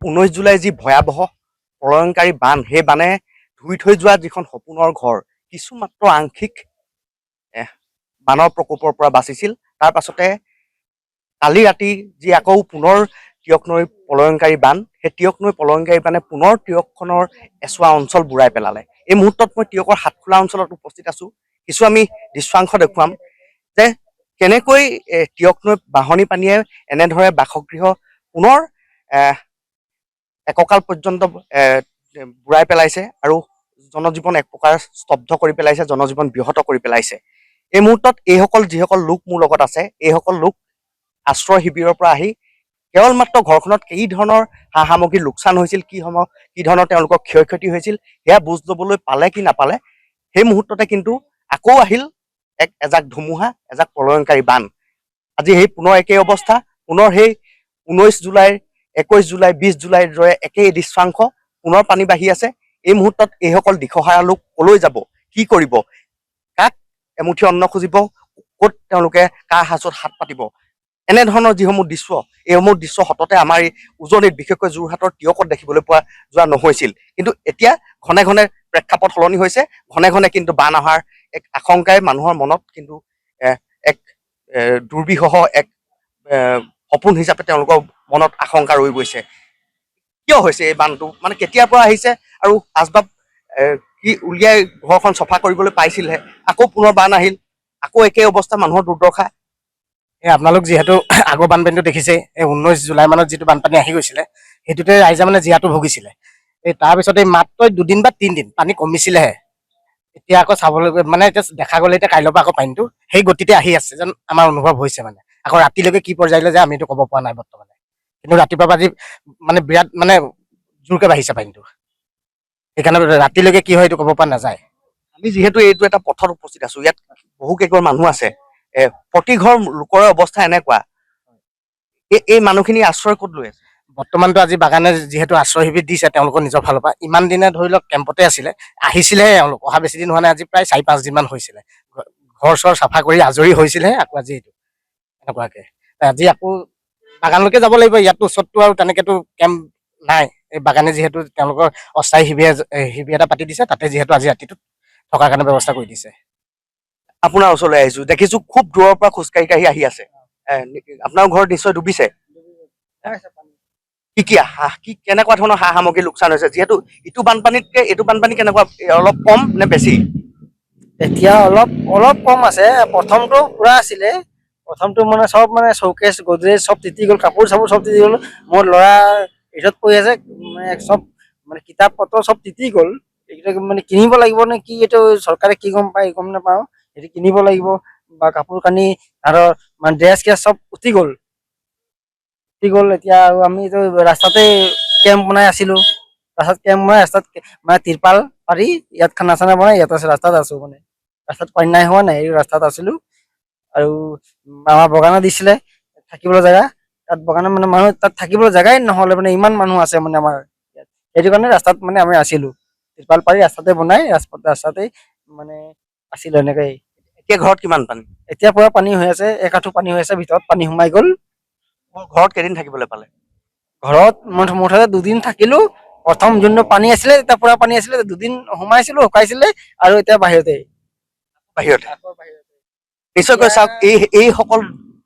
19 July যি ভয়াৱহ প্ৰলয়ংকাৰী বান, সেই বানে ধুই থৈ যোৱা যিখন সপোনৰ ঘৰ কিছু মাত্ৰ আংশিক বানৰ প্ৰকোপৰ পৰা বাচিছিল। তাৰ পাছতে কালি ৰাতি যি আকৌ পুনৰ টিয়ক নৈ প্ৰলয়ংকাৰী বান, সেই টিয়ক নৈ প্ৰলয়ংকাৰী বানে পুনৰ টিয়কখনৰ এছোৱা অঞ্চল বুৰাই পেলালে। এই মুহূৰ্তত মই টিয়কৰ হাটখোলা অঞ্চলত উপস্থিত আছো। কিছু আমি দৃশ্যাংশ দেখুৱাম যে কেনেকৈ টিয়ক নৈ বাঢ়নী পানীয়ে এনেদৰে বাসগৃহ পুনৰ এককাল পৰ্যন্ত বুৰাই পেলাইছে আৰু জনজীৱন এক প্ৰকাৰ স্তব্ধ কৰি পেলাইছে, জনজীৱন ব্যাহত কৰি পেলাইছে। এই মুহূৰ্তত যিসকল লোক মোৰ লগত আছে, এইসকল লোক আশ্ৰয় শিবিৰৰ পৰা আহি কেৱল মাত্ৰ ঘৰখনত কি ধৰণৰ সা সামগ্ৰীৰ লোকচান হৈছিল, কি ধৰণৰ তেওঁলোকৰ ক্ষয় ক্ষতি হৈছিল সেয়া বুজ ল'বলৈ পালে কি নাপালে। সেই মুহূৰ্ততে কিন্তু আকৌ আহিল এজাক ধুমুহা, এজাক প্ৰলয়ংকাৰী বান। আজি সেই পুনৰ একেই অৱস্থা, পুনৰ সেই 19 জুলাইৰ 21 জুলাই 20 জুলাইৰ দৰে একেই দৃশ্যাংশ, পুনৰ পানী বাঢ়ি আছে। এই মুহূৰ্তত এইসকল দিশহাৰা লোক কলৈ যাব, কি কৰিব, কাক এমুঠি অন্ন খুজিব, ক'ত তেওঁলোকে কাৰ সাঁচত হাত পাতিব, এনেধৰণৰ যিসমূহ দৃশ্য, এইসমূহ দৃশ্য সততে আমাৰ এই উজনিত বিশেষকৈ যোৰহাটৰ টিয়কত দেখিবলৈ পোৱা যোৱা নহৈছিল। কিন্তু এতিয়া ঘনে ঘনে প্ৰেক্ষাপট সলনি হৈছে, ঘনে ঘনে কিন্তু বান অহাৰ এক আশংকাই মানুহৰ মনত কিন্তু এক দুৰ্বিষহ এক সপোন হিচাপে তেওঁলোকৰ মনত আশংকা ৰৈ গৈছে। কিয় হৈছে এই বানটো, মানে কেতিয়াৰ পৰা আহিছে আৰু আচবাব কি উলিয়াই ঘৰখন চফা কৰিবলৈ পাইছিলহে, আকৌ পুনৰ বান আহিল, আকৌ একেই অৱস্থা, মানুহৰ দুৰ্দশা। আপোনালোক যিহেতু আগৰ বানপানীটো দেখিছে, এই 19 জুলাই মানত যিটো বানপানী আহি গৈছিলে, সেইটোতে ৰাইজে মানে জীয়াতু ভুগিছিলে। এই তাৰপিছত এই মাত্ৰ 2 দিন বা 3 দিন পানী কমিছিলেহে। এতিয়া আকৌ চাবলৈ মানে এতিয়া দেখা গ'লে এতিয়া কাইলৈৰ পৰা আকৌ পানীটো সেই গতিতে আহি আছে যেন আমাৰ অনুভৱ হৈছে। মানে আকৌ ৰাতিলৈকে কি পৰ্যায়লৈ যায় আমিতো ক'ব পৰা নাই বৰ্তমানে, কিন্তু ৰাতিপুৱা আজি মানে বিৰাট মানে জোৰকে বাঢ়িছে পানীটো। সেইকাৰণে ৰাতিলৈকে কি হয় এইটো ক'ব পৰা নাযায়। আমি যিহেতু এইটো এটা পথত উপস্থিত আছো, ইয়াত বহু কেইঘৰ মানুহ আছে, প্ৰতি ঘৰ লোকৰে অৱস্থা এনেকুৱা। এই মানুহখিনি আশ্ৰয় ক'ত লৈ আছে? বৰ্তমানতো আজি বাগানে যিহেতু আশ্ৰয় শিবিৰ দিছে তেওঁলোকৰ নিজৰ ফালৰ পৰা, ইমান দিনে ধৰি লওক কেম্পতে আহিছিলেহে এওঁলোক, অহা বেছি দিন হোৱা নাই, আজি প্ৰায় 4-5 দিন মান হৈছিলে। ঘৰ চৰ চাফা কৰি আজৰি হৈছিলেহে, আকৌ আজি এইটো এনেকুৱাকে। আজি আকৌ বাগানলৈকে যাব লাগিব, ইয়াততো ওচৰততো আৰু তেনেকেতো কেম্প নাই। এই বাগানে যিহেতু তেওঁলোকৰ অস্থায়ী শিবিৰ এটা পাতি দিছে, তাতে যিহেতু আজি ৰাতিটো থকাৰ কাৰণে ব্যৱস্থা কৰি দিছে। আপোনাৰ ওচৰলৈ আহিছো, দেখিছো খুব দূৰৰ পৰা খোজকাঢ়ি আহি আছে। আপোনাৰ ঘৰত নিশ্চয় ডুবিছে। কি কেনেকুৱা ধৰণৰ সা সামগ্ৰী লোকচান হৈছে, যিহেতু ইটো বানপানীতকে এইটো বানপানী কেনেকুৱা, অলপ কম নে বেছি? এতিয়া অলপ কম আছে। প্ৰথমটো পুৰা আছিলে, প্ৰথমটো মানে চব মানে চৌকেছ গডৰেজ চব তিতি গ'ল, কাপোৰ চাপোৰ চব তিতি গ'ল। মোৰ ল'ৰা এইটোত পৰি আছে, মানে চব মানে কিতাপ পত্ৰ চব তিতি গ'ল। এইকেইটা মানে কিনিব লাগিব নে কি, এইটো চৰকাৰে কি গম পায় গম নাপাওঁ। সেইটো কিনিব লাগিব, বা কাপোৰ কানি আৰু মানে ড্ৰেছ চব উটি গ'ল। এতিয়া আৰু আমি ৰাস্তাতে কেম্প বনাই আছিলো, ৰাস্তাত মানে তিৰপাল পাৰি ইয়াত খানা চানা বনাই ইয়াত ৰাস্তাত আছো। মানে ৰাস্তাত পানী নাই হোৱা নাই, এই ৰাস্তাত আছিলো। আৰু আমাৰ বাগানত দিছিলে থাকিবলৈ জেগা, তাত বাগানত মানে মানুহ তাত থাকিবলৈ জেগাই নহ'লে, মানে ইমান মানুহ আছে মানে আমাৰ ইয়াত। সেইটো কাৰণে ৰাস্তাত মানে আমি আছিলো, তিৰপাল পাৰি ৰাস্তাতে বনাই ৰাস্তাতে মানে আছিলো এনেকেই। এতিয়া ঘৰত কিমান পানী? এতিয়া পুৰা পানী হৈ আছে, 1 আঁঠু পানী হৈ আছে, ভিতৰত পানী সোমাই গ'ল। ঘৰত কেইদিন থাকিবলৈ পালে? ঘৰত মুঠতে 2 দিন থাকিলো। প্ৰথম যোনটো পানী আছিলে তেতিয়া পুৰা পানী আছিলে, 2 দিন সোমাইছিলো, শুকাইছিলে, আৰু এতিয়া বাহিৰতে নিশ্চয়কৈ চাওক,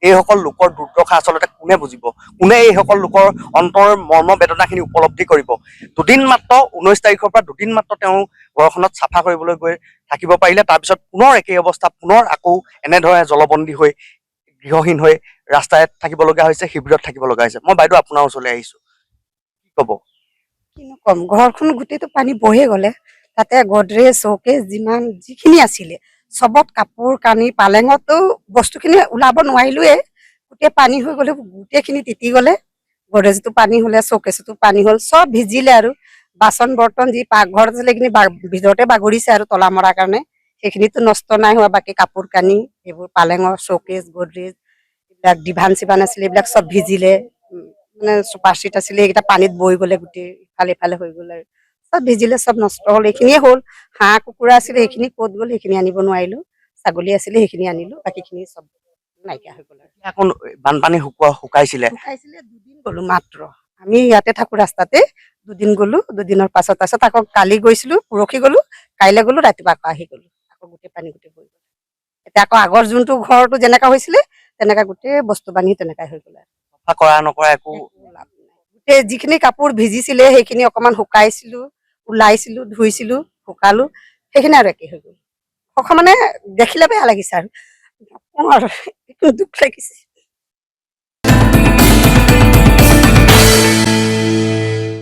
এইসকল লোকৰ দুৰ্দশা আচলতে কোনে বুজিব, কোনে এইসকল লোকৰ অন্তৰ মৰ্ম বেদনাখিনি উপলব্ধি কৰিব। 2 দিন মাত্ৰ 19 তাৰিখৰ পৰা 2 দিন মাত্ৰ তেওঁ ঘৰখনত চাফা কৰিবলৈ গৈ থাকিব পাৰিলে, তাৰপিছত পুনৰ একেই অৱস্থা, পুনৰ আকৌ এনেধৰণে জলবন্দী হৈ গৃহহীন হৈ ৰাস্তাত থাকিব লগা হৈছে, শিবিৰত থাকিব লগা হৈছে। মই বাইদেউ আপোনাৰ ওচৰলৈ আহিছো, কি ক'ব? কিনো কম, ঘৰখন গোটেইটো পানী বহি গ'লে। তাতে গডৰেজ চৌকেজ যিখিনি আছিলে চবত কাপোৰ কানি, পালেঙতো বস্তুখিনি ওলাব নোৱাৰিলোৱে, গোটেই পানী হৈ গ'লে, গোটেইখিনি তিতি গ'লে। গডৰেজটো পানী হ'লে, চৌকেজটো পানী হ'ল, চব ভিজিলে। আৰু বাচন বৰ্তন যি পাকঘৰত আছিলে সেইখিনি ভিতৰতে বাগৰিছে আৰু তলা মৰাৰ কাৰণে, সেইখিনিতো নষ্ট নাই হোৱা। বাকী কাপোৰ কানি এইবোৰ পালেঙৰ চৌকেজ গডৰেজ এইবিলাক ডিভান চিভান আছিলে, এইবিলাক চব ভিজিলে। মানে চুপাৰ চিট আছিলে, সেইকেইটা পানীত বৈ গ'লে, গোটেই ইফালে হৈ গ'ল আৰু চব ভিজিলে, চব নষ্ট হ'ল। এইখিনিয়ে হ'ল। হাঁহ কুকুৰা আছিলে, সেইখিনি ক'ত গ'ল, সেইখিনি আনিব নোৱাৰিলো। ছাগলী আছিলে, সেইখিনি আনিলো, বাকীখিনি চব নাইকিয়া হৈ গ'ল। আকৌ বানপানী শুকাইছিলে 2 দিন গ'লো মাত্ৰ, আমি ইয়াতে থাকো ৰাস্তাতে। দুদিন গ'লো, দুদিনৰ পাছত আকৌ কালি গৈছিলো, পৰহি গ'লো, কাইলৈ গ'লো, ৰাতিপুৱা আকৌ আহি গ'লো। আকৌ গোটেই পানী গোটেই বৈ গ'ল। এতিয়া আকৌ আগৰ যোনটো ঘৰটো যেনেকা হৈছিলে তেনেকা গোটেই বস্তু বান্ধি তেনেকাই হৈ গ'ল। চাফা কৰা নকৰা একো লাভ নাই। গোটেই যিখিনি কাপোৰ ভিজিছিলে সেইখিনি অকমান শুকাইছিলো, ওলাইছিলো, ধুইছিলো, শুকালো, সেইখিনি আৰু একেই হৈ গ'ল। মানে দেখিলে বেয়া লাগিছে আৰু নকওঁ আৰু দুখ লাগিছে।